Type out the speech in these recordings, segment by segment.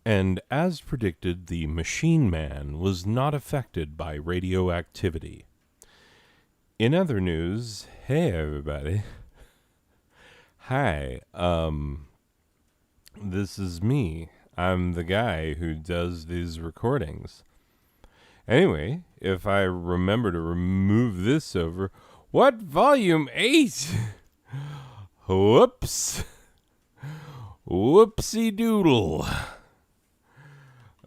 And as predicted, the Machine Man was not affected by radioactivity. In other news, hey everybody. Hi, this is me. I'm the guy who does these recordings. Anyway, if I remember to remove this over, what volume 8? Whoops. Whoopsie doodle.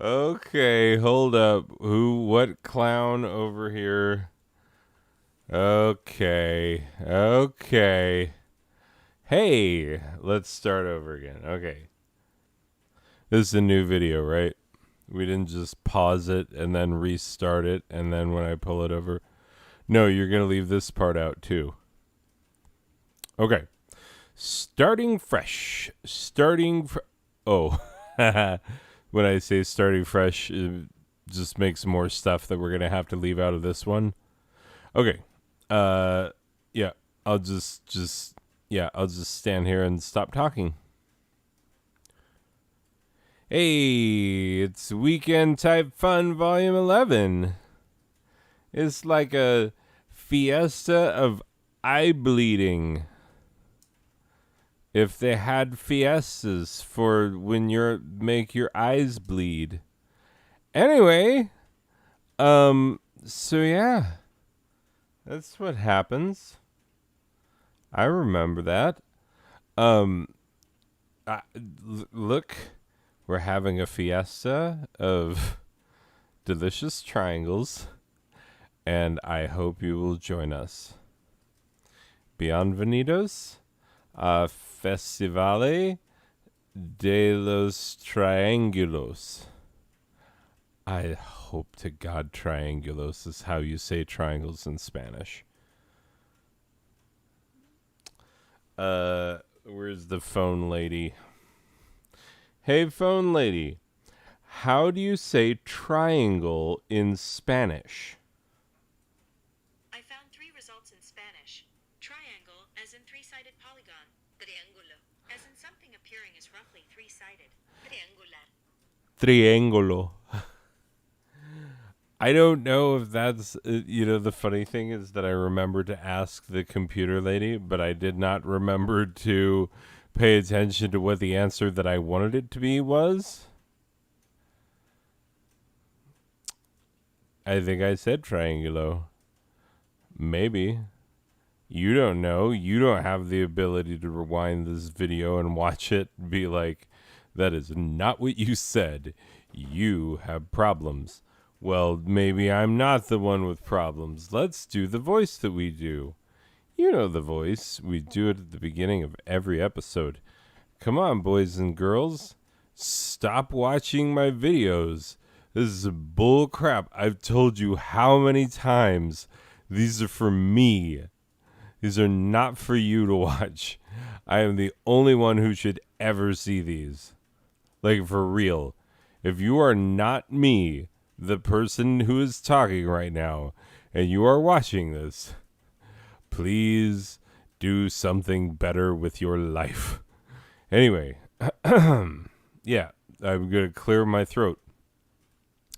Okay, hold up. What clown over here? Okay. Hey, let's start over again. Okay. This is a new video, right? We didn't just pause it and then restart it, and then when I pull it over. No, you're going to leave this part out too. Okay. Starting fresh. Oh. When I say starting fresh, it just makes more stuff that we're going to have to leave out of this one. Okay. Yeah, I'll just stand here and stop talking. Hey, it's Weekend Type Fun Volume 11. It's like a fiesta of eye bleeding. If they had fiestas for when make your eyes bleed. Anyway, so yeah. That's what happens. I remember that. Look, we're having a fiesta of delicious triangles, and I hope you will join us. Bienvenidos a Festivale de los Triangulos. I hope to God triangulos is how you say triangles in Spanish. Where's the phone lady? Hey, phone lady. How do you say triangle in Spanish? I found 3 results in Spanish. Triangle, as in 3-sided polygon. Triángulo, as in something appearing as roughly 3-sided. Triangular. Triángulo. I don't know if that's, the funny thing is that I remembered to ask the computer lady, but I did not remember to pay attention to what the answer that I wanted it to be was. I think I said triangulo. Maybe. You don't know. You don't have the ability to rewind this video and watch it and be like, that is not what you said. You have problems. Well, maybe I'm not the one with problems. Let's do the voice that we do. You know the voice. We do it at the beginning of every episode. Come on, boys and girls. Stop watching my videos. This is bull crap. I've told you how many times these are for me. These are not for you to watch. I am the only one who should ever see these. Like, for real. If you are not me, the person who is talking right now, and you are watching this, please do something better with your life. Anyway, yeah, I'm going to clear my throat.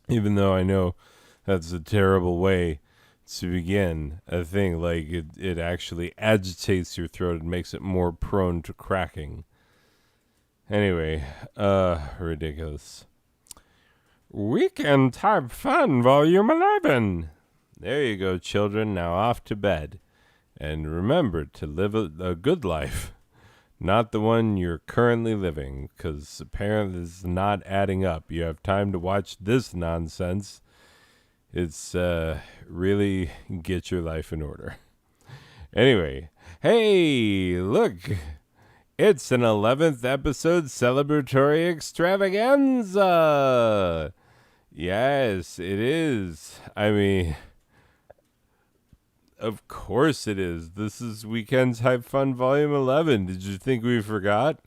Even though I know that's a terrible way to begin a thing. Like, it actually agitates your throat and makes it more prone to cracking. Anyway, ridiculous. Weekend Type Fun, Volume 11. There you go, children. Now off to bed. And remember to live a good life. Not the one you're currently living, because apparently it's not adding up. You have time to watch this nonsense. It's really get your life in order. Anyway, hey, look. It's an 11th episode celebratory extravaganza. Yes, it is. I mean, of course it is. This is Weekend Type Fun Volume 11. Did you think we forgot?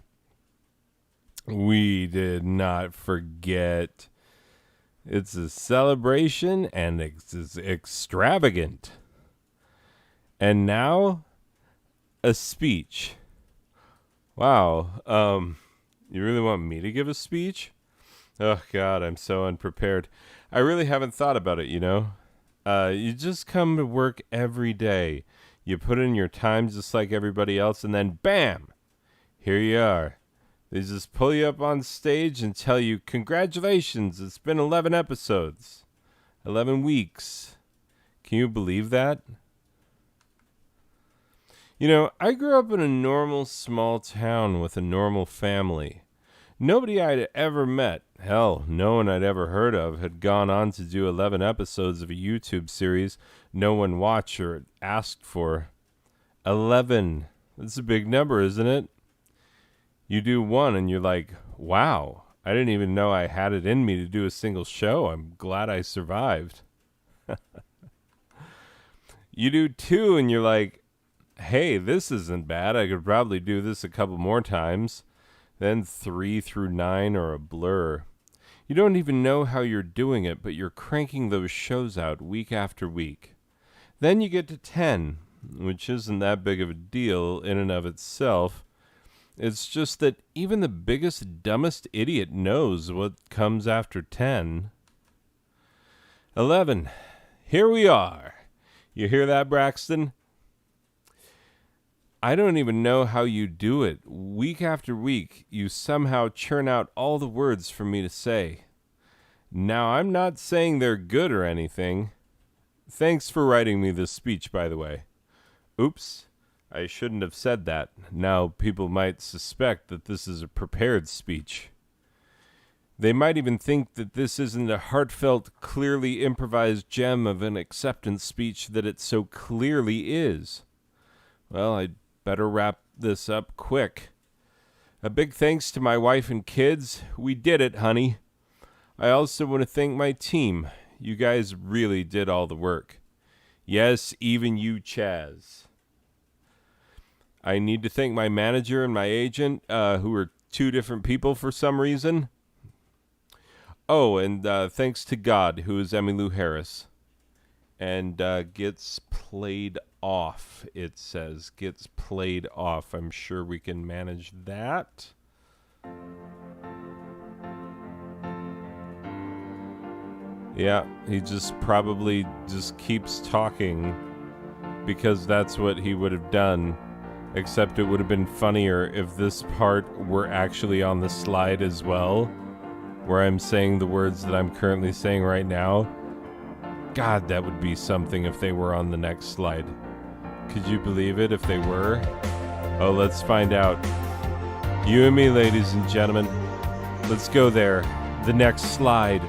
We did not forget. It's a celebration and it's extravagant. And now, a speech. Wow. You really want me to give a speech? Oh, God, I'm so unprepared. I really haven't thought about it, you know? You just come to work every day. You put in your time just like everybody else, and then bam! Here you are. They just pull you up on stage and tell you, congratulations, it's been 11 episodes. 11 weeks. Can you believe that? You know, I grew up in a normal small town with a normal family. Nobody I'd ever met, hell, no one I'd ever heard of, had gone on to do 11 episodes of a YouTube series no one watched or asked for. 11. That's a big number, isn't it? You do one and you're like, wow, I didn't even know I had it in me to do a single show. I'm glad I survived. You do two and you're like, hey, this isn't bad. I could probably do this a couple more times. Then 3 through 9 are a blur. You don't even know how you're doing it, but you're cranking those shows out week after week. Then you get to 10, which isn't that big of a deal in and of itself. It's just that even the biggest, dumbest idiot knows what comes after 10. 11. Here we are. You hear that, Braxton? I don't even know how you do it. Week after week, you somehow churn out all the words for me to say. Now, I'm not saying they're good or anything. Thanks for writing me this speech, by the way. Oops, I shouldn't have said that. Now people might suspect that this is a prepared speech. They might even think that this isn't a heartfelt, clearly improvised gem of an acceptance speech that it so clearly is. Well, I'd better wrap this up quick. A big thanks to my wife and kids. We did it, honey. I also want to thank my team. You guys really did all the work. Yes, even you, Chaz. I need to thank my manager and my agent, who are two different people for some reason. Oh, and thanks to God, who is Emmylou Harris. And gets played off, it says. Gets played off. I'm sure we can manage that. Yeah, he just probably just keeps talking because that's what he would have done. Except it would have been funnier if this part were actually on the slide as well, where I'm saying the words that I'm currently saying right now. God, that would be something if they were on the next slide. Could you believe it if they were? Oh, let's find out. You and me, ladies and gentlemen. Let's go there. The next slide.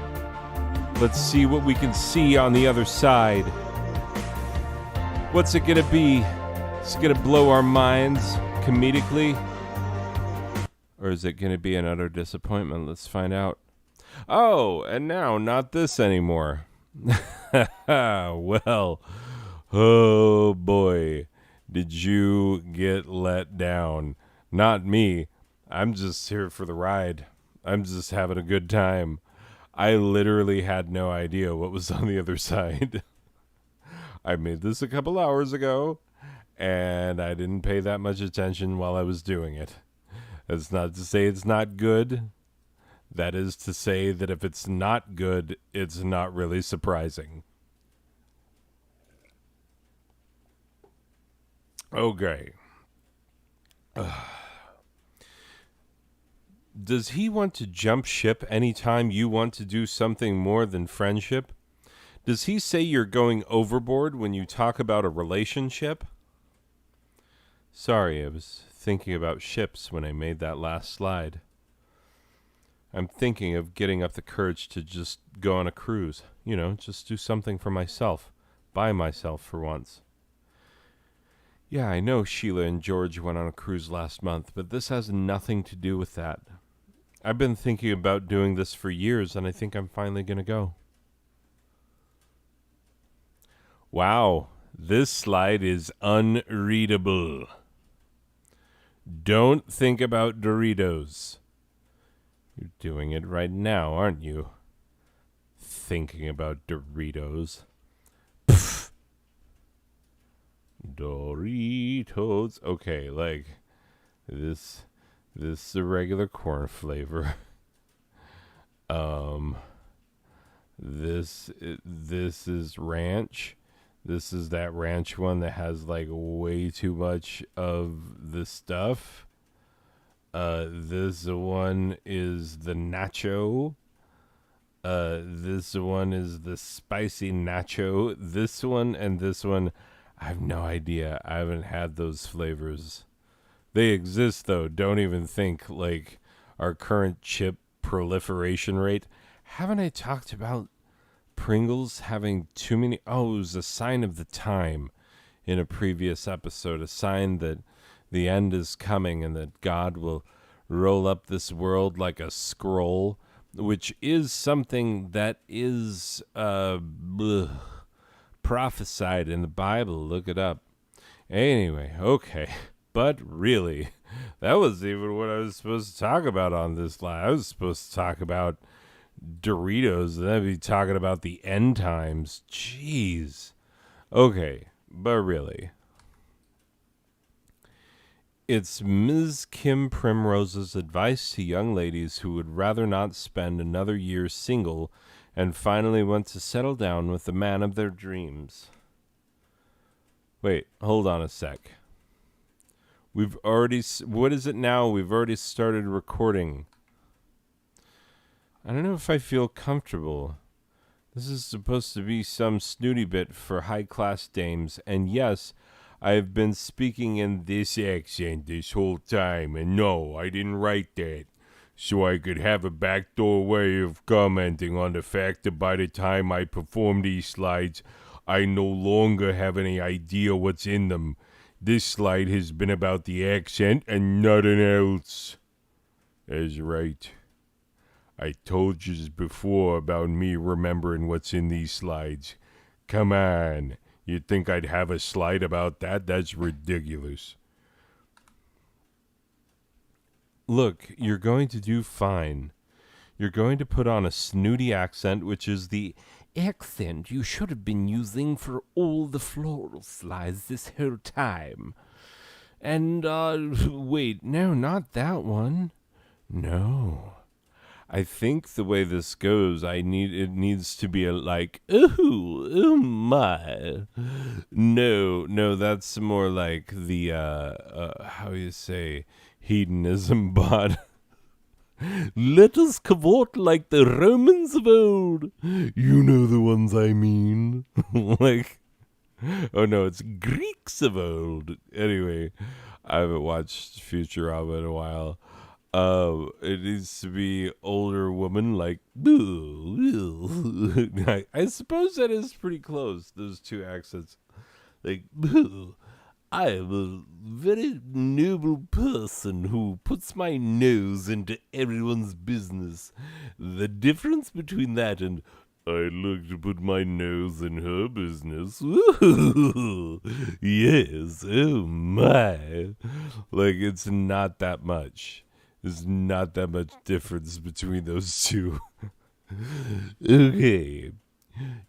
Let's see what we can see on the other side. What's it gonna be? It's gonna blow our minds comedically? Or is it gonna be an utter disappointment? Let's find out. Oh, and now not this anymore. Well, oh boy, did you get let down. Not me. I'm just here for the ride. I'm just having a good time. I literally had no idea what was on the other side. I made this a couple hours ago, and I didn't pay that much attention while I was doing it. That's not to say it's not good. That is to say that if it's not good, it's not really surprising. Okay. Does he want to jump ship anytime you want to do something more than friendship? Does he say you're going overboard when you talk about a relationship? Sorry, I was thinking about ships when I made that last slide. I'm thinking of getting up the courage to just go on a cruise. You know, just do something for myself. By myself for once. Yeah, I know Sheila and George went on a cruise last month, but this has nothing to do with that. I've been thinking about doing this for years, and I think I'm finally going to go. Wow, this slide is unreadable. Don't think about Doritos. You're doing it right now, aren't you? Thinking about Doritos. Pfft. Doritos. Okay, like this is a regular corn flavor. Um, this is ranch. This is that ranch one that has like way too much of the stuff. This one is the nacho. This one is the spicy nacho. This one and this one, I have no idea. I haven't had those flavors. They exist though. Don't even think like our current chip proliferation rate. Haven't I talked about Pringles having too many? Oh, it was a sign of the time in a previous episode. A sign that the end is coming and that God will roll up this world like a scroll, which is something that is prophesied in the Bible. Look it up. Anyway, okay. But really, that wasn't even what I was supposed to talk about on this line. I was supposed to talk about Doritos and then be talking about the end times. Jeez. Okay, but really. It's Ms. Kim Primrose's advice to young ladies who would rather not spend another year single and finally want to settle down with the man of their dreams. Wait, hold on a sec. We've already... What is it now? We've already started recording. I don't know if I feel comfortable. This is supposed to be some snooty bit for high-class dames, and yes, I've been speaking in this accent this whole time, and no, I didn't write that, so I could have a backdoor way of commenting on the fact that by the time I perform these slides, I no longer have any idea what's in them. This slide has been about the accent and nothing else. That's right. I told you before about me remembering what's in these slides. Come on. You'd think I'd have a slide about that? That's ridiculous. Look, you're going to do fine. You're going to put on a snooty accent, which is the accent you should have been using for all the floral slides this whole time. And, wait, no, not that one. No. I think the way this goes, it needs to be oh my. No, that's more like the, how you say, hedonism bod. Let us cavort like the Romans of old. You know the ones I mean. Like, oh no, it's Greeks of old. Anyway, I haven't watched Futurama in a while. It needs to be older woman, like, I suppose that is pretty close, those two accents. Like, I am a very noble person who puts my nose into everyone's business. The difference between that and I'd like to put my nose in her business. Ooh, yes, oh my. Like, it's not that much. There's not that much difference between those two. Okay.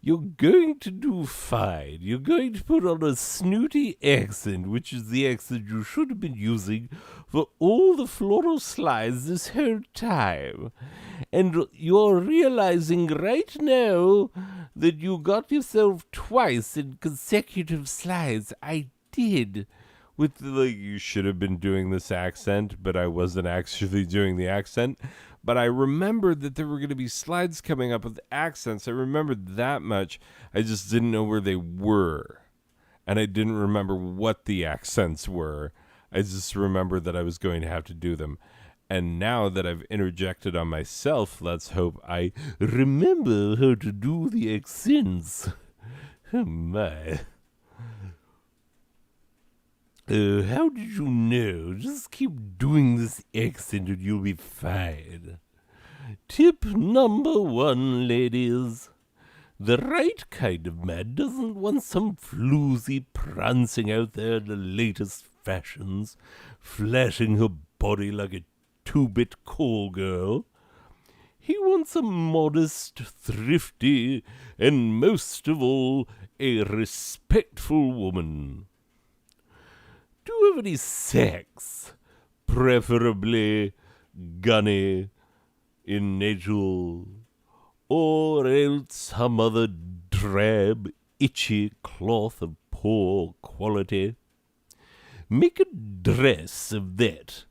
You're going to do fine. You're going to put on a snooty accent, which is the accent you should have been using for all the floral slides this whole time. And you're realizing right now that you got yourself twice in consecutive slides. I did. With you should have been doing this accent, but I wasn't actually doing the accent. But I remembered that there were going to be slides coming up with accents. I remembered that much. I just didn't know where they were. And I didn't remember what the accents were. I just remembered that I was going to have to do them. And now that I've interjected on myself, let's hope I remember how to do the accents. Oh my. How did you know? Just keep doing this accent and you'll be fine. Tip number 1, ladies. The right kind of man doesn't want some floozy prancing out there in the latest fashions, flashing her body like a 2-bit call girl. He wants a modest, thrifty, and most of all, a respectful woman. Do you have any sex? Preferably gunny. in natal, or else some other drab, itchy cloth of poor quality. Make a dress of that,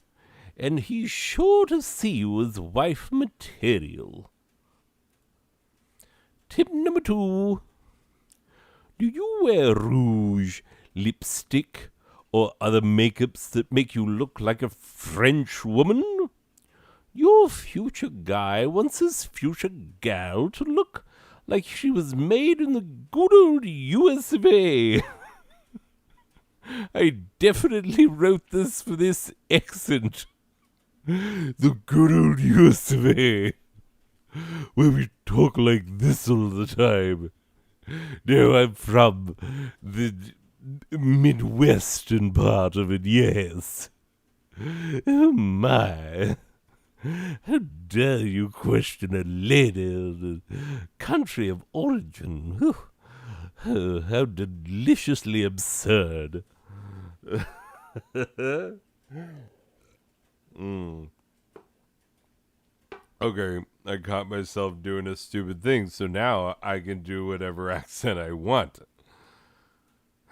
and he's sure to see you as wife material. Tip number 2. Do you wear rouge, lipstick, or other makeups that make you look like a French woman? Your future guy wants his future gal to look like she was made in the good old US of A. I definitely wrote this for this accent. The good old US of A. Where we talk like this all the time. No, I'm from the Midwestern part of it, yes. Oh my. How dare you question a lady of the country of origin? Oh, how deliciously absurd. Okay, I caught myself doing a stupid thing, so now I can do whatever accent I want.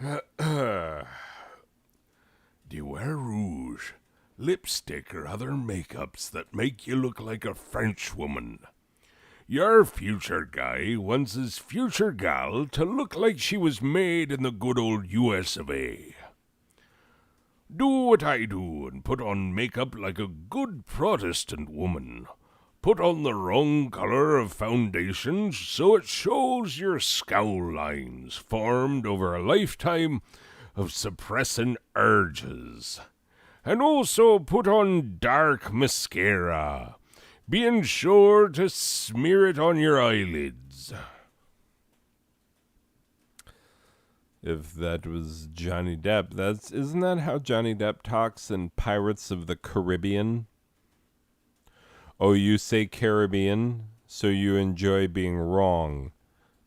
Do you wear rouge, lipstick, or other makeups that make you look like a French woman? Your future guy wants his future gal to look like she was made in the good old US of A. Do what I do and put on makeup like a good Protestant woman. Put on the wrong color of foundation so it shows your scowl lines formed over a lifetime of suppressing urges. And also put on dark mascara, being sure to smear it on your eyelids. If that was Johnny Depp, isn't that how Johnny Depp talks in Pirates of the Caribbean? Oh, you say Caribbean, so you enjoy being wrong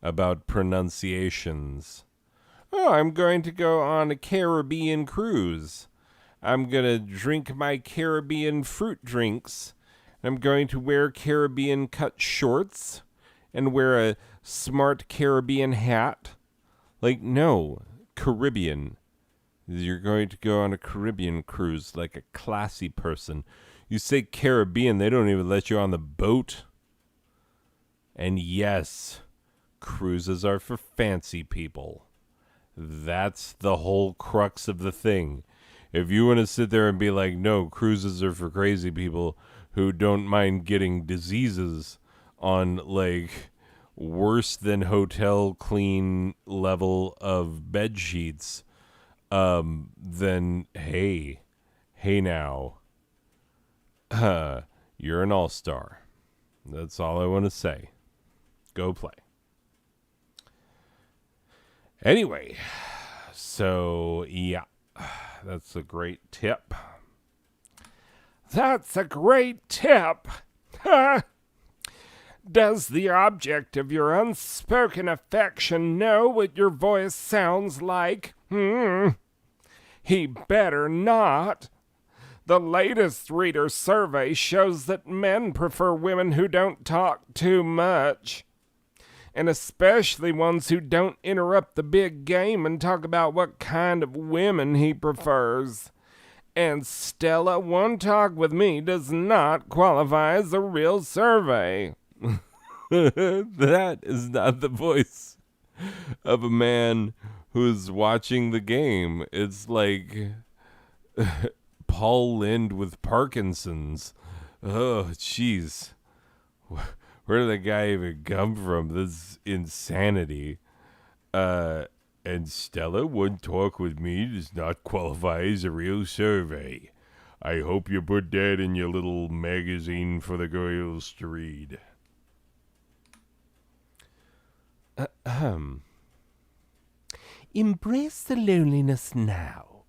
about pronunciations. Oh, I'm going to go on a Caribbean cruise. I'm going to drink my Caribbean fruit drinks. I'm going to wear Caribbean cut shorts and wear a smart Caribbean hat. Like, no, Caribbean. You're going to go on a Caribbean cruise like a classy person. You say Caribbean, they don't even let you on the boat. And yes, cruises are for fancy people. That's the whole crux of the thing. If you want to sit there and be like, no, cruises are for crazy people who don't mind getting diseases on, like, worse than hotel clean level of bed sheets, then hey now. You're an all-star. That's all I want to say. Go play. Anyway, so yeah, that's a great tip. That's a great tip. Does the object of your unspoken affection know what your voice sounds like? He better not. The latest reader survey shows that men prefer women who don't talk too much. And especially ones who don't interrupt the big game and talk about what kind of women he prefers. And Stella, one talk with me does not qualify as a real survey. That is not the voice of a man who's watching the game. It's like Paul Lind with Parkinson's. Oh, jeez. Where did that guy even come from? This insanity. And Stella, one talk with me does not qualify as a real survey. I hope you put that in your little magazine for the girls to read. Embrace the loneliness now.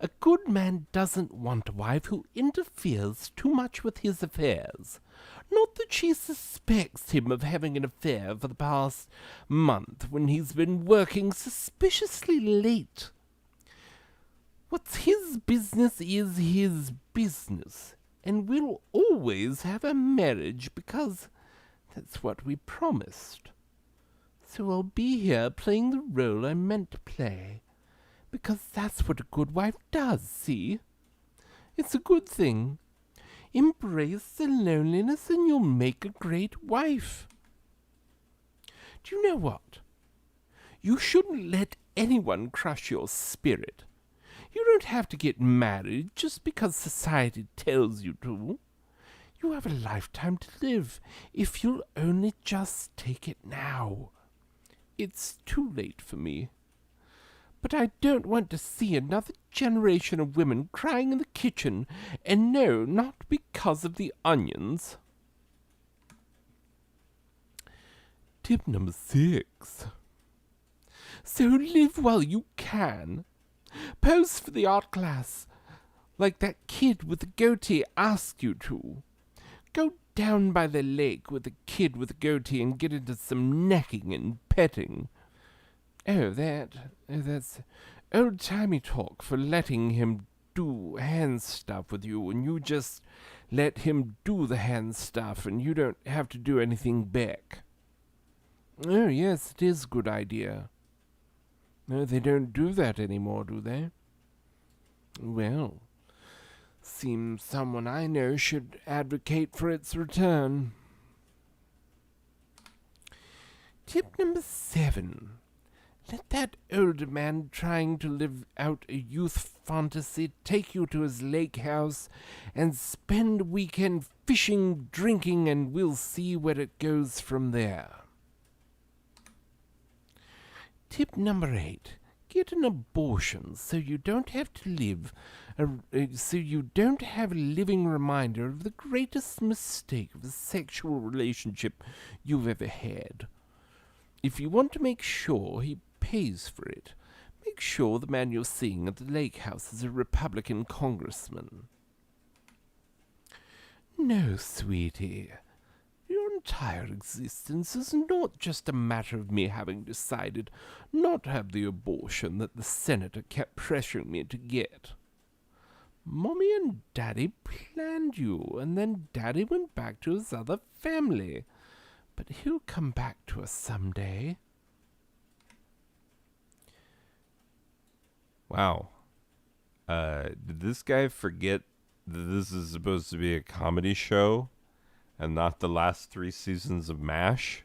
A good man doesn't want a wife who interferes too much with his affairs. Not that she suspects him of having an affair for the past month when he's been working suspiciously late. What's his business is his business. and we'll always have a marriage because that's what we promised. So I'll be here playing the role I'm meant to play, because that's what a good wife does, see? It's a good thing. Embrace the loneliness and you'll make a great wife. Do you know what? You shouldn't let anyone crush your spirit. You don't have to get married just because society tells you to. You have a lifetime to live if you'll only just take it now. It's too late for me. But I don't want to see another generation of women crying in the kitchen, and no, not because of the onions. Tip number 6. So live while you can. Pose for the art class, like that kid with the goatee asked you to. Go down by the lake with the kid with the goatee and get into some necking and petting. That's old-timey talk for letting him do hand stuff with you, and you just let him do the hand stuff, and you don't have to do anything back. Oh, yes, it is a good idea. No, they don't do that anymore, do they? Well, seems someone I know should advocate for its return. Tip number 7. Let that older man trying to live out a youth fantasy take you to his lake house and spend a weekend fishing, drinking, and we'll see where it goes from there. Tip number 8. Get an abortion so you don't have to live, so you don't have a living reminder of the greatest mistake of a sexual relationship you've ever had. If you want to make sure he pays for it, make sure the man you're seeing at the lake house is a Republican congressman. No, sweetie. Your entire existence is not just a matter of me having decided not to have the abortion that the senator kept pressuring me to get. Mommy and Daddy planned you, and then Daddy went back to his other family. But he'll come back to us someday. Wow. Did this guy forget that this is supposed to be a comedy show and not the last 3 seasons of MASH?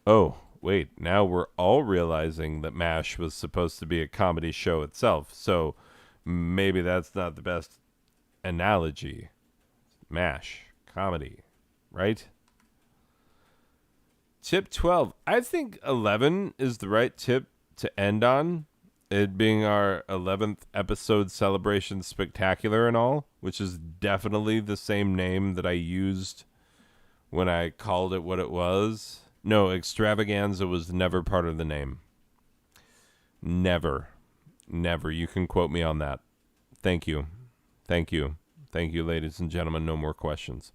Oh, wait. Now we're all realizing that MASH was supposed to be a comedy show itself. So maybe that's not the best analogy. MASH, comedy. Right? Tip 12. I think 11 is the right tip to end on. It being our 11th episode celebration spectacular and all, which is definitely the same name that I used when I called it what it was. No, extravaganza was never part of the name. Never. Never. You can quote me on that. Thank you. Thank you. Thank you, ladies and gentlemen. No more questions.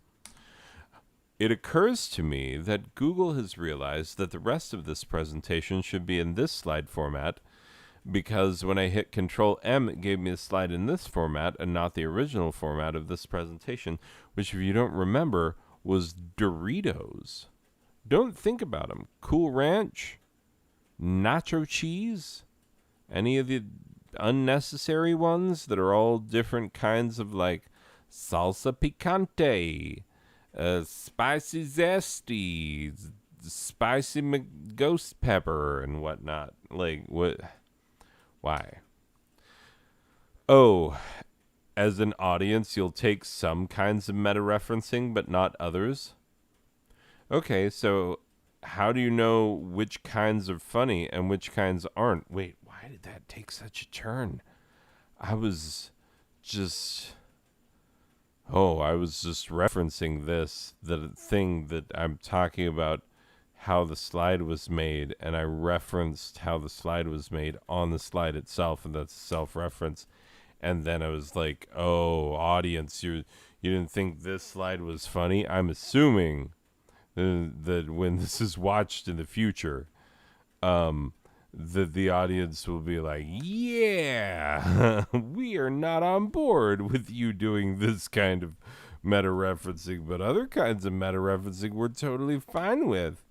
It occurs to me that Google has realized that the rest of this presentation should be in this slide format, because when I hit Control M, it gave me a slide in this format and not the original format of this presentation, which, if you don't remember, was Doritos. Don't think about them. Cool Ranch, nacho cheese, any of the unnecessary ones that are all different kinds of like salsa picante, spicy zesty, spicy ghost pepper, and whatnot. Like, what? Why? Oh, as an audience, you'll take some kinds of meta-referencing, but not others? Okay, so how do you know which kinds are funny and which kinds aren't? Wait, why did that take such a turn? I was just referencing the thing that I'm talking about, how the slide was made, and I referenced how the slide was made on the slide itself, and that's self-reference. And then I was like, oh, audience, you didn't think this slide was funny? I'm assuming that when this is watched in the future, that the audience will be like, yeah, we are not on board with you doing this kind of meta referencing, but other kinds of meta referencing we're totally fine with.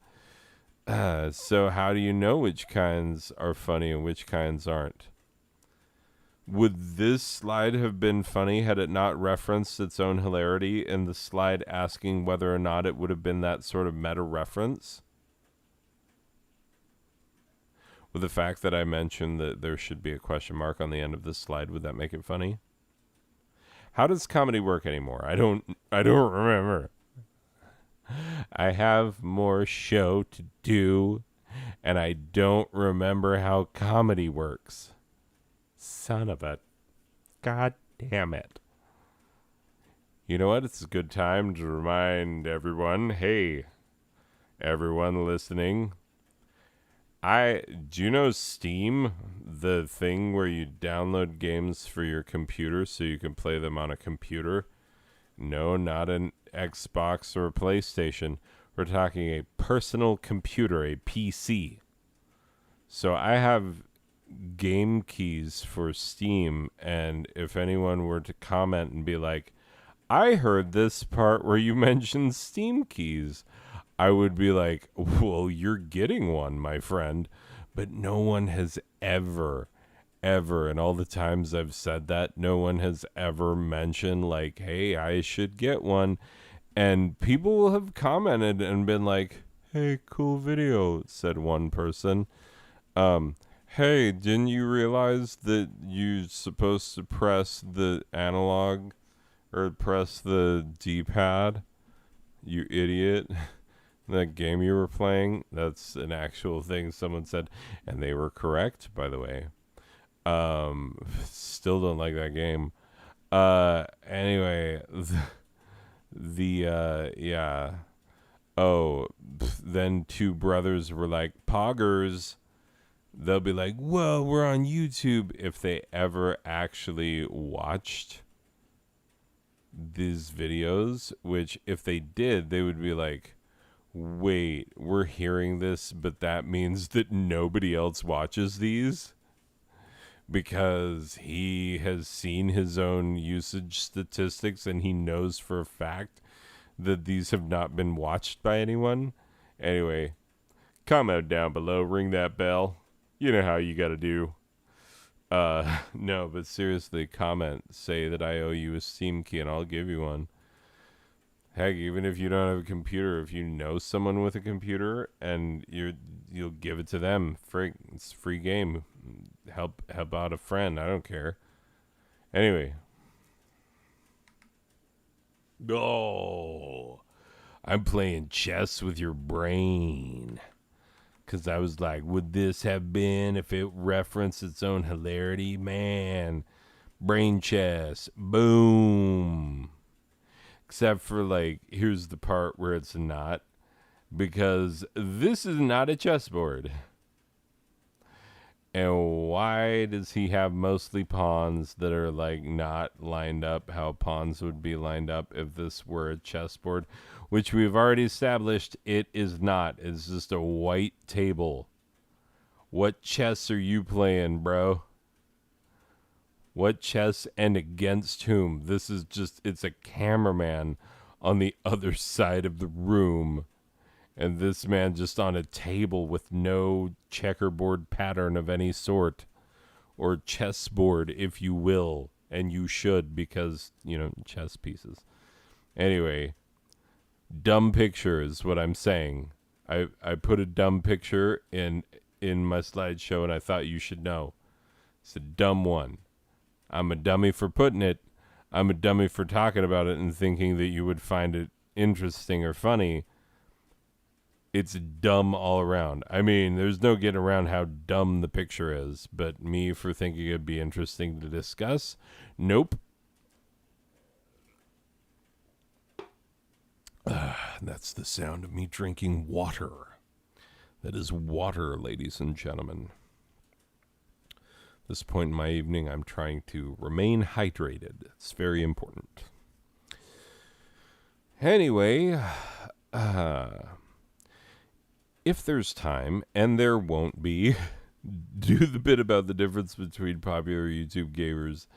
So how do you know which kinds are funny and which kinds aren't? Would this slide have been funny had it not referenced its own hilarity in the slide asking whether or not it would have been that sort of meta reference? With the fact that I mentioned that there should be a question mark on the end of this slide, would that make it funny? How does comedy work anymore? I don't remember. I have more show to do, and I don't remember how comedy works. Son of a... God damn it. You know what? It's a good time to remind everyone, hey, everyone listening, do you know Steam, the thing where you download games for your computer so you can play them on a computer? No, not an Xbox or a PlayStation. We're talking a personal computer, a PC. So I have game keys for Steam, and if anyone were to comment and be like, I heard this part where you mentioned Steam keys, I would be like, well, you're getting one, my friend. But no one has ever, and all the times I've said that, no one has ever mentioned, like, hey, I should get one. And people will have commented and been like, hey, cool video, said one person. Hey, didn't you realize that you're supposed to press the analog or press the D-pad? You idiot. That game you were playing, that's an actual thing someone said, and they were correct, by the way. Still don't like that game. Anyway, yeah. Oh, then two brothers were like, poggers. They'll be like, whoa, we're on YouTube. If they ever actually watched these videos, which if they did, they would be like, wait, we're hearing this, but that means that nobody else watches these? Because he has seen his own usage statistics and he knows for a fact that these have not been watched by anyone. Anyway, comment down below, ring that bell. You know how you gotta do. No, but seriously, comment, say that I owe you a Steam key and I'll give you one. Heck, even if you don't have a computer, if you know someone with a computer and you'll give it to them. It's a free game. Help out a friend. I don't care. Anyway. Oh, I'm playing chess with your brain. Because I was like, would this have been if it referenced its own hilarity? Man, brain chess. Boom. Except for, like, here's the part where it's not. Because this is not a chessboard. And why does he have mostly pawns that are, like, not lined up how pawns would be lined up if this were a chessboard? Which we've already established it is not. It's just a white table. What chess are you playing, bro? What chess and against whom? This is just, it's a cameraman on the other side of the room. And this man just on a table with no checkerboard pattern of any sort. Or chessboard, if you will. And you should, because, you know, chess pieces. Anyway, dumb picture is what I'm saying. I put a dumb picture in my slideshow, and I thought you should know. It's a dumb one. I'm a dummy for putting it. I'm a dummy for talking about it and thinking that you would find it interesting or funny. It's dumb all around. I mean, there's no getting around how dumb the picture is, but me for thinking it'd be interesting to discuss, nope. That's the sound of me drinking water. That is water, ladies and gentlemen. This point in my evening, I'm trying to remain hydrated. It's very important. Anyway, if there's time, and there won't be, do the bit about the difference between popular YouTube gamers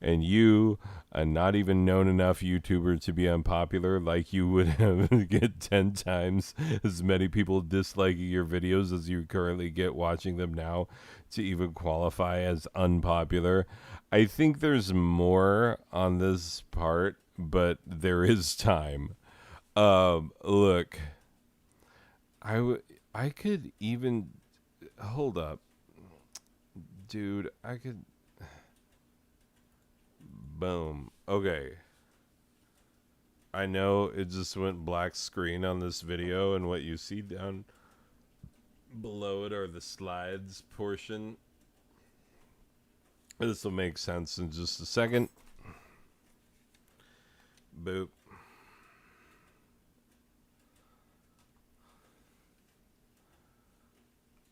and you, a not even known enough YouTuber to be unpopular, like you would have get 10 times as many people disliking your videos as you currently get watching them now to even qualify as unpopular. I think there's more on this part, but there is time. Look, I could even hold up, dude. I could boom. Okay. I know it just went black screen on this video, and what you see down below it are the slides portion. This will make sense in just a second. Boop.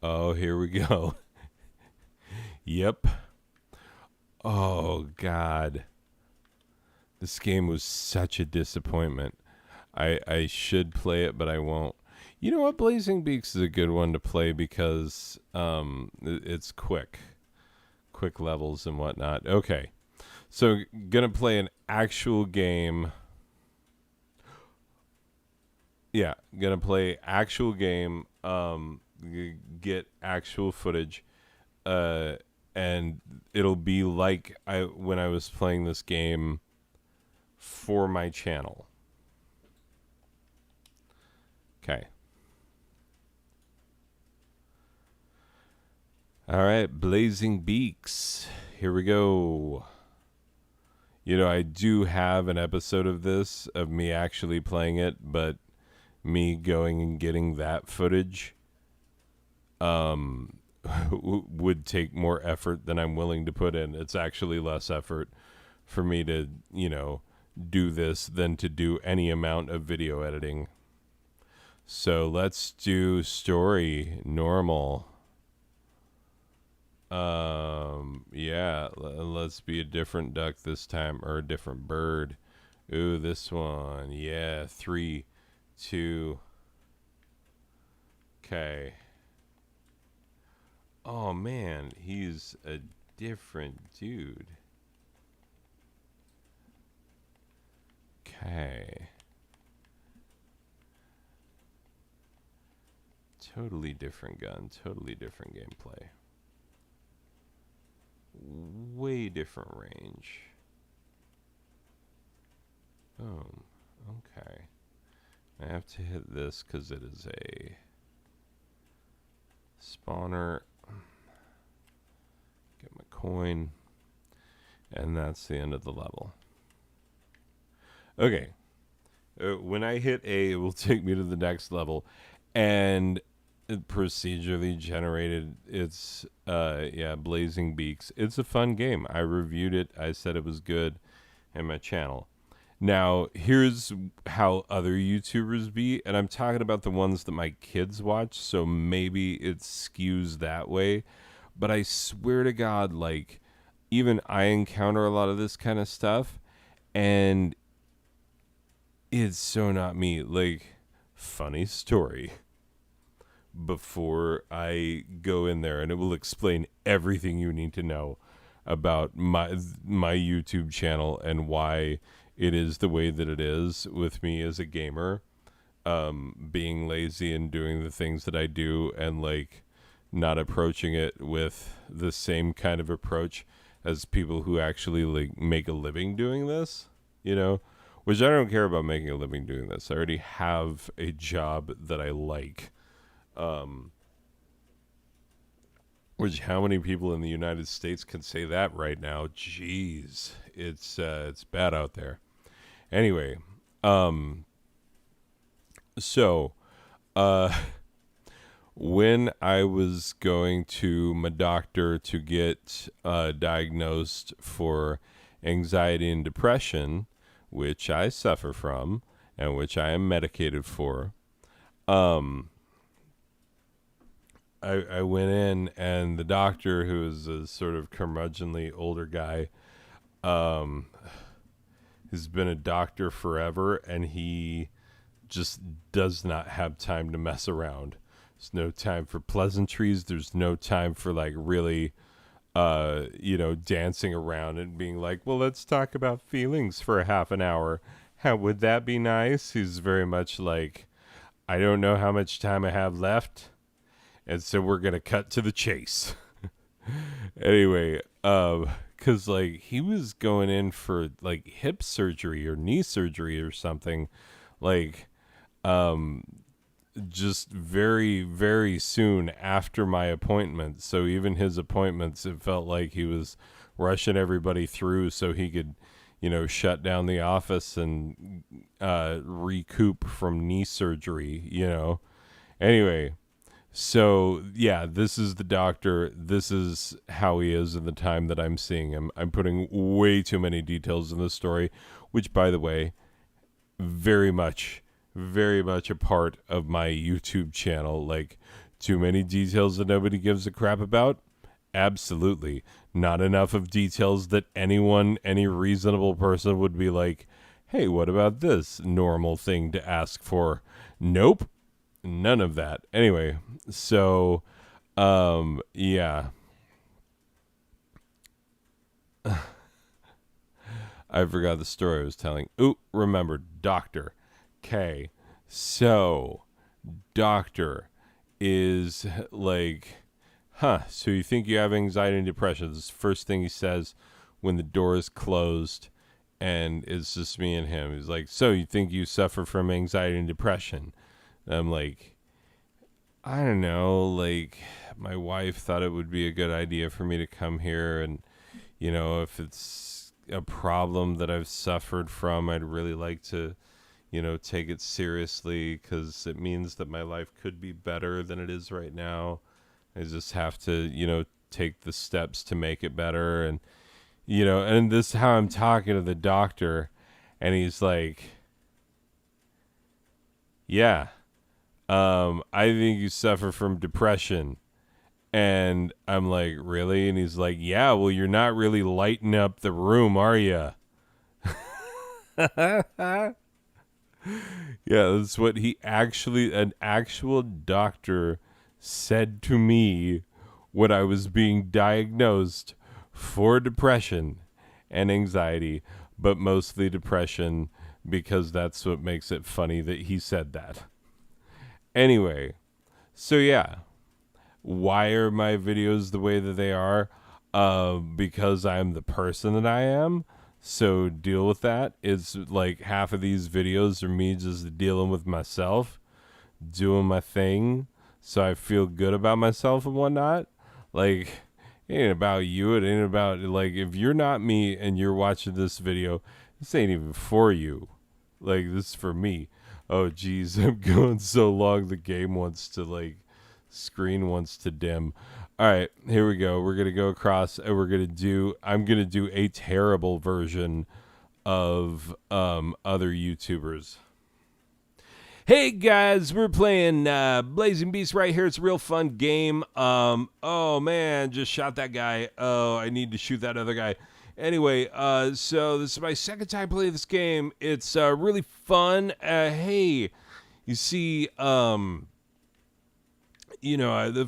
Oh, here we go. Yep. Oh, God. This game was such a disappointment. I should play it, but I won't. You know what? Blazing Beaks is a good one to play because it's quick levels and whatnot. Okay, so gonna play an actual game. Yeah, gonna play actual game. Get actual footage. And it'll be like when I was playing this game for my channel. Okay. All right, Blazing Beaks. Here we go. You know, I do have an episode of this of me actually playing it, but me going and getting that footage would take more effort than I'm willing to put in. It's actually less effort for me to, do this than to do any amount of video editing. So let's do story normal. Yeah, let's be a different duck this time, or a different bird. Ooh, this one. Yeah, 3, 2. Okay. Oh man, he's a different dude. Okay. Totally different gun, totally different gameplay. Way different range. Boom. Okay. I have to hit this because it is a spawner. Get my coin. And that's the end of the level. Okay. When I hit A, it will take me to the next level. And procedurally generated. It's Blazing Beaks. It's a fun game. I reviewed it. I said it was good in my channel. Now, here's how other YouTubers be, and I'm talking about the ones that my kids watch, so maybe it skews that way. But I swear to God, like, even I encounter a lot of this kind of stuff, and it's so not me. Like, funny story. Before I go in there, and it will explain everything you need to know about my YouTube channel and why it is the way that it is with me as a gamer, being lazy and doing the things that I do, and like not approaching it with the same kind of approach as people who actually like make a living doing this, which I don't care about making a living doing this. I already have a job that I like. Which how many people in the United States can say that right now? Jeez, it's bad out there. Anyway, so when I was going to my doctor to get diagnosed for anxiety and depression, which I suffer from and which I am medicated for, I went in, and the doctor, who is a sort of curmudgeonly older guy, has been a doctor forever, and he just does not have time to mess around. There's no time for pleasantries. There's no time for like really dancing around and being like, well, let's talk about feelings for a half an hour. How would that be nice? He's very much like, I don't know how much time I have left, and so we're gonna cut to the chase. Anyway, cause like he was going in for like hip surgery or knee surgery or something, like, just very, very soon after my appointment. So even his appointments, it felt like he was rushing everybody through so he could, shut down the office and recoup from knee surgery. Anyway, so yeah, this is the doctor. This is how he is in the time that I'm seeing him. I'm putting way too many details in this story, which, by the way, very much a part of my YouTube channel. Like, too many details that nobody gives a crap about? Absolutely. Not enough of details that any reasonable person would be like, hey, what about this normal thing to ask for? Nope. None of that. Anyway, so, yeah. I forgot the story I was telling. Ooh, remember, doctor. Okay, so doctor is like, so you think you have anxiety and depression. This is the first thing he says when the door is closed and it's just me and him. He's like, so you think you suffer from anxiety and depression? And I'm like, I don't know, like my wife thought it would be a good idea for me to come here, and if it's a problem that I've suffered from, I'd really like to take it seriously because it means that my life could be better than it is right now. I just have to, take the steps to make it better. And this is how I'm talking to the doctor. And he's like, yeah, I think you suffer from depression. And I'm like, really? And he's like, yeah, well, you're not really lighting up the room, are you? Yeah, that's what an actual doctor said to me when I was being diagnosed for depression and anxiety, but mostly depression because that's what makes it funny that he said that. Anyway, so yeah, why are my videos the way that they are? Because I'm the person that I am. So deal with that. It's like half of these videos are me just dealing with myself, doing my thing, so I feel good about myself and whatnot. Like, it ain't about you. It ain't about, like, if you're not me and you're watching this video, this ain't even for you. Like, this is for me. Oh, geez, I'm going so long. The game wants to, like, screen wants to dim. All right, here we go. We're going to go across and I'm going to do a terrible version of other YouTubers. Hey guys, we're playing Blazing Beast right here. It's a real fun game. Oh man, just shot that guy. Oh, I need to shoot that other guy. Anyway, so this is my second time playing this game. It's really fun. Hey, you see, the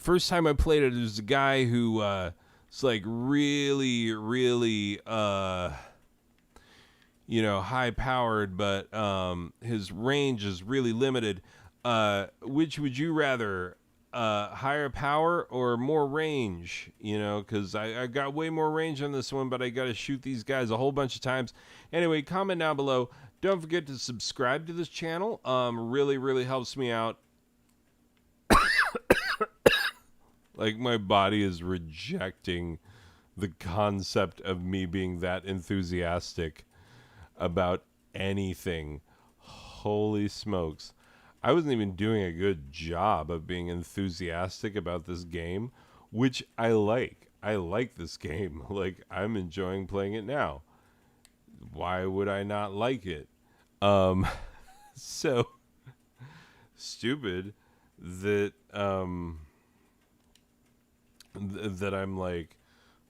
first time I played it, there's a guy who is like really, really, high powered, but his range is really limited. Which would you rather, higher power or more range? Because I got way more range on this one, but I got to shoot these guys a whole bunch of times. Anyway, comment down below. Don't forget to subscribe to this channel. Really, really helps me out. Like, my body is rejecting the concept of me being that enthusiastic about anything. Holy smokes. I wasn't even doing a good job of being enthusiastic about this game, which I like. I like this game. Like, I'm enjoying playing it now. Why would I not like it? So stupid that that I'm like,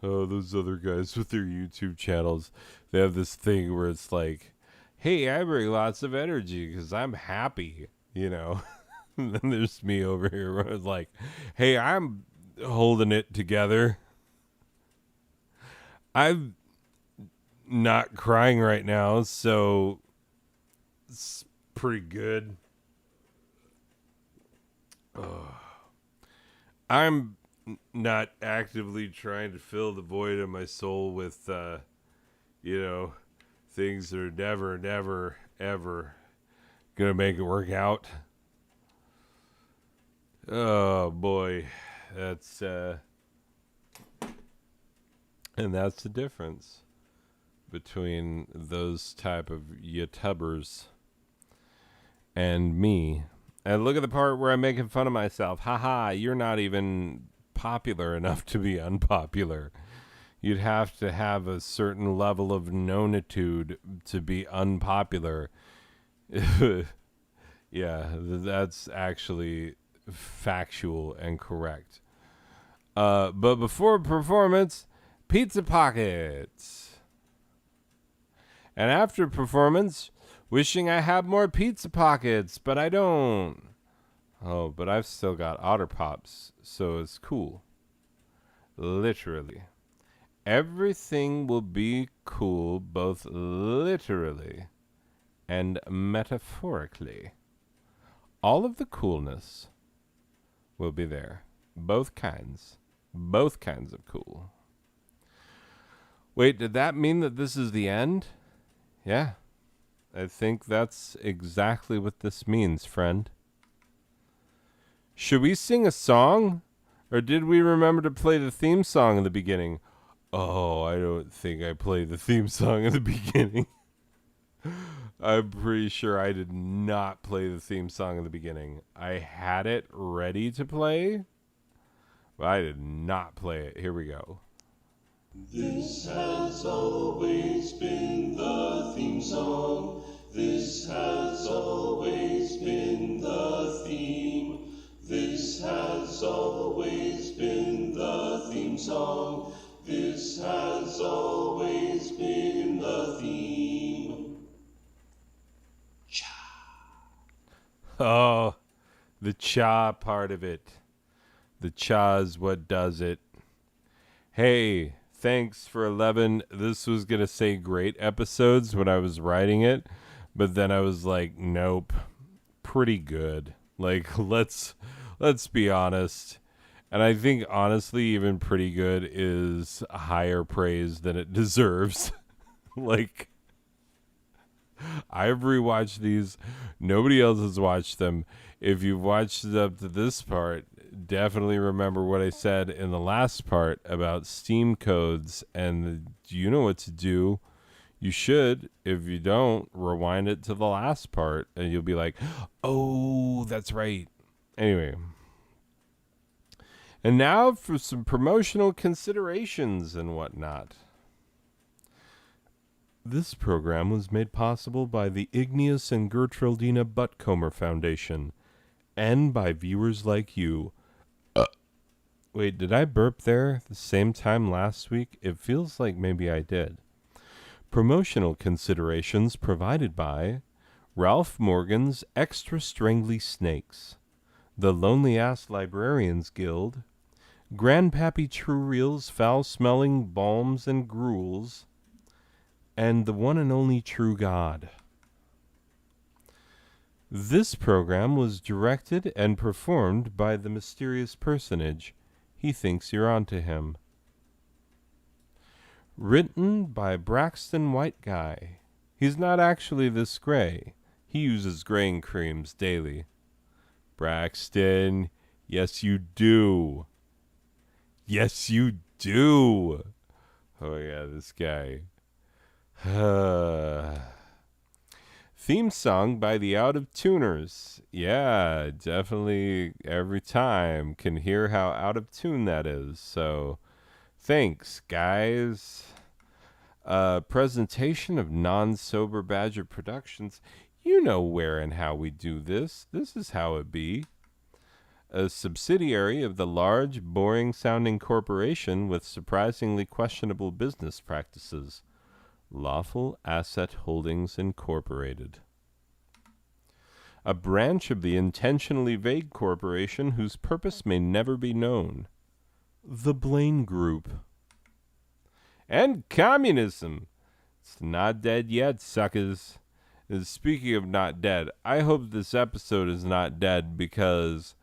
oh, those other guys with their YouTube channels, they have this thing where it's like, hey, I bring lots of energy because I'm happy, And then there's me over here where it's like, hey, I'm holding it together. I'm not crying right now, so it's pretty good. I'm not actively trying to fill the void in my soul with, things that are never, never, ever gonna make it work out. Oh boy, that's and that's the difference between those type of YouTubers and me. And look at the part where I'm making fun of myself. Haha, you're not even popular enough to be unpopular. You'd have to have a certain level of knownitude to be unpopular. Yeah, that's actually factual and correct. But before performance, pizza pockets. And after performance, wishing I had more pizza pockets, but I don't. Oh, but I've still got Otter Pops, so it's cool. Literally. Everything will be cool, both literally and metaphorically. All of the coolness will be there. Both kinds. Both kinds of cool. Wait, did that mean that this is the end? Yeah. I think that's exactly what this means, friend. Should we sing a song? Or did we remember to play the theme song in the beginning? Oh, I don't think I played the theme song in the beginning. I'm pretty sure I did not play the theme song in the beginning. I had it ready to play, but I did not play it. Here we go. This has always been the theme song. This has always been the theme. This has always been the theme song. This has always been the theme. Oh, the cha part of it. The cha's what does it. Hey, thanks for 11. This was going to say great episodes when I was writing it, but then I was like, nope, pretty good. Like, let's be honest. And I think, honestly, even pretty good is higher praise than it deserves. Like, I've rewatched these. Nobody else has watched them. If you've watched it up to this part, definitely remember what I said in the last part about Steam codes. And you know what to do. You should. If you don't, rewind it to the last part. And you'll be like, oh, that's right. Anyway. And now for some promotional considerations and whatnot. This program was made possible by the Igneous and Gertrudina Buttcomer Foundation and by viewers like you. Wait, did I burp there the same time last week? It feels like maybe I did. Promotional considerations provided by Ralph Morgan's Extra Strangly Snakes, the Lonely Ass Librarians Guild, Grandpappy True Reel's Foul-Smelling Balms and Gruels, and the one and only True God. This program was directed and performed by the mysterious personage. He thinks you're onto him. Written by Braxton White Guy. He's not actually this gray. He uses graying creams daily. Braxton, yes you do. Yes you do. Oh yeah, this guy. Theme song by the Out of Tuners. Yeah, definitely every time can hear how out of tune that is. So thanks, guys. Presentation of Non-Sober Badger Productions. You know where and how we do this. This is how it be. A subsidiary of the large, boring-sounding corporation with surprisingly questionable business practices. Lawful Asset Holdings Incorporated. a branch of the intentionally vague corporation whose purpose may never be known. The Blaine Group. And communism. It's not dead yet, suckers. And speaking of not dead, I hope this episode is not dead because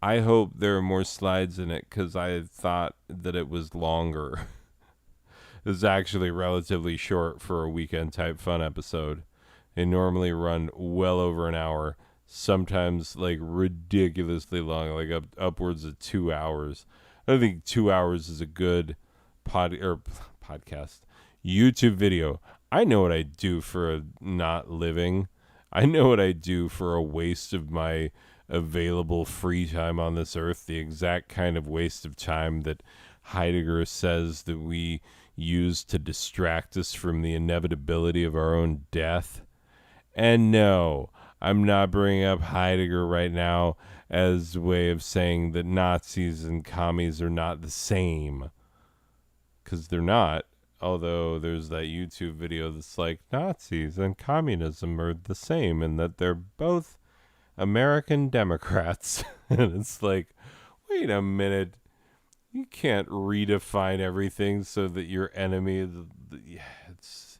I hope there are more slides in it because I thought that it was longer. It's actually relatively short for a weekend type fun episode. They normally run well over an hour, sometimes like ridiculously long, like upwards of 2 hours. I think 2 hours is a good podcast, YouTube video. I know what I do for a not living. I know what I do for a waste of my available free time on this earth, the exact kind of waste of time that Heidegger says that we use to distract us from the inevitability of our own death. And no, I'm not bringing up Heidegger right now as a way of saying that Nazis and commies are not the same. Because they're not. Although there's that YouTube video that's like Nazis and communism are the same and that they're both American Democrats. And it's like, wait a minute. You can't redefine everything so that your enemy, it's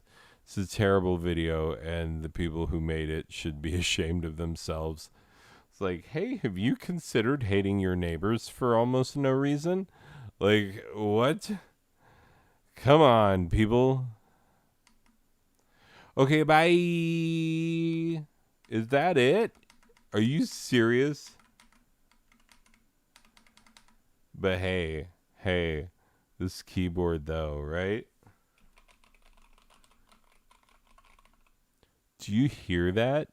a terrible video, and the people who made it should be ashamed of themselves. It's like, hey, have you considered hating your neighbors for almost no reason? Like, what? Come on, people. Okay, bye. Is that it? Are you serious? But hey, this keyboard though, right? Do you hear that?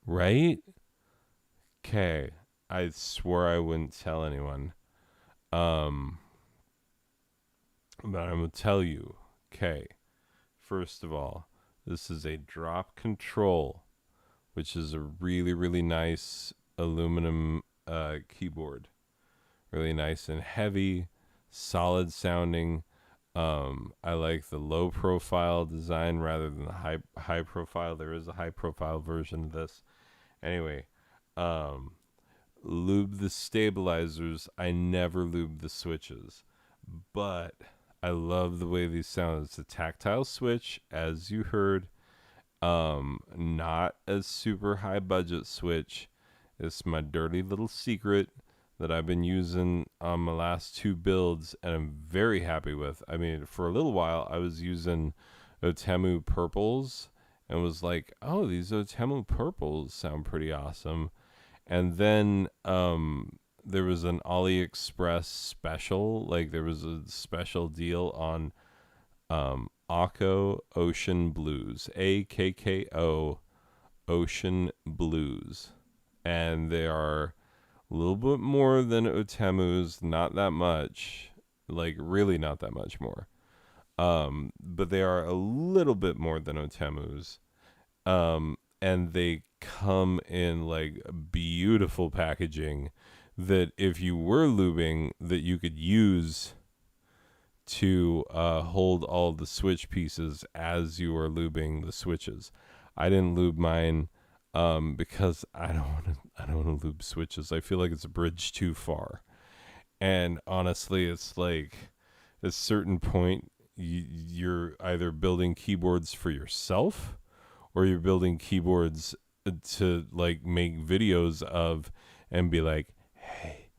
Right? Okay. I swore I wouldn't tell anyone. But I'm gonna tell you. Okay. First of all, this is a drop control, which is a really, really nice aluminum keyboard. Really nice and heavy, solid sounding. I like the low profile design rather than the high profile. There is a high profile version of this. Anyway, lube the stabilizers. I never lube the switches, but I love the way these sound. It's a tactile switch, as you heard. Not a super high budget switch. It's my dirty little secret that I've been using on my last two builds, and I'm very happy with. I mean, for a little while, I was using Otemu purples and was like, oh, these Otemu purples sound pretty awesome. And then there was an AliExpress special. Like, there was a special deal on Akko Ocean Blues. AKKO Ocean Blues. And they are a little bit more than Otemu's, not that much. Like, really not that much more. But they are a little bit more than Otemu's. And they come in like beautiful packaging that if you were lubing, that you could use to hold all the switch pieces as you are lubing the switches. I didn't lube mine because I don't want to lube switches. I feel like it's a bridge too far. And honestly, it's like at a certain point, you're either building keyboards for yourself or you're building keyboards to like make videos of and be like, hey,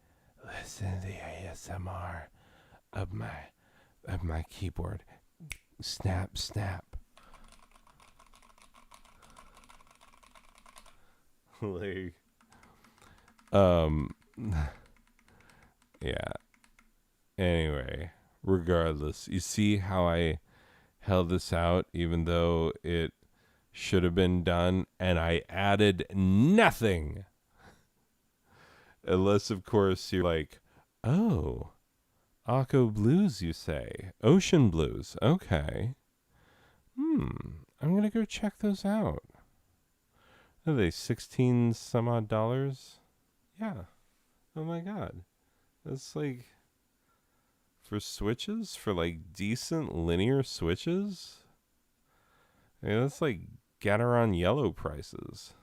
listen to the ASMR of my keyboard. Snap, snap. Like, yeah. Anyway, regardless, you see how I held this out even though it should have been done, and I added nothing. Unless, of course, you're like, oh, Akko Blues, you say. Ocean Blues. Okay. I'm going to go check those out. Are they 16 some odd dollars? Yeah. Oh my God. That's like for switches, for like decent linear switches. I mean, that's like Gateron yellow prices.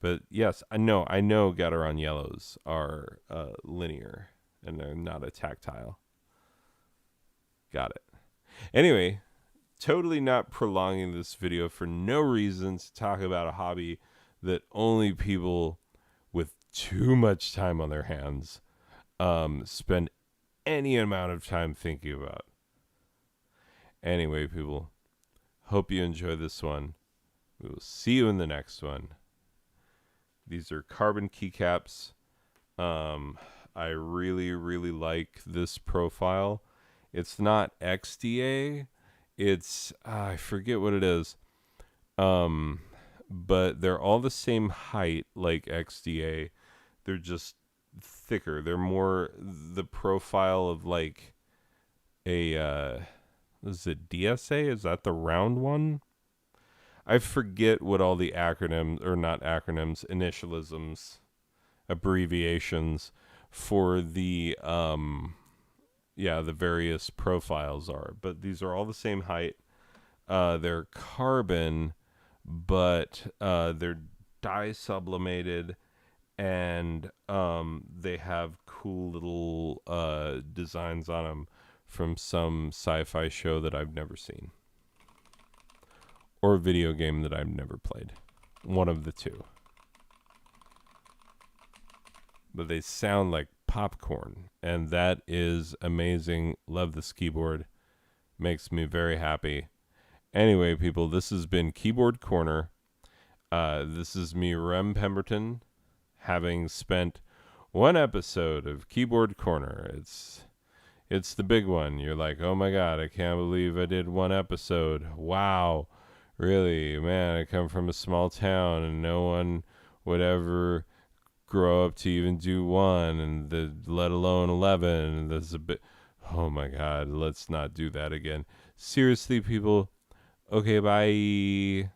But yes, I know Gateron yellows are linear and they're not a tactile. Got it. Anyway, totally not prolonging this video for no reason to talk about a hobby that only people with too much time on their hands spend any amount of time thinking about. Anyway, people, hope you enjoy this one. We will see you in the next one. These are carbon keycaps. I really, really like this profile. It's not XDA. It's, I forget what it is. But they're all the same height like XDA. They're just thicker. They're more the profile of like a, is it DSA? Is that the round one? I forget what all the acronyms, or not acronyms, initialisms, abbreviations for the the various profiles are. But these are all the same height. They're carbon, but they're dye sublimated, and they have cool little designs on them from some sci-fi show that I've never seen. Or a video game that I've never played. One of the two. But they sound like popcorn. And that is amazing. Love this keyboard. Makes me very happy. Anyway, people, this has been Keyboard Corner. This is me, Rem Pemberton, having spent one episode of Keyboard Corner. It's the big one. You're like, oh my God, I can't believe I did one episode. Wow. Really, man, I come from a small town and no one would ever grow up to even do one, and let alone 11. That's a bit, oh my God, let's not do that again. Seriously, people. Okay, bye.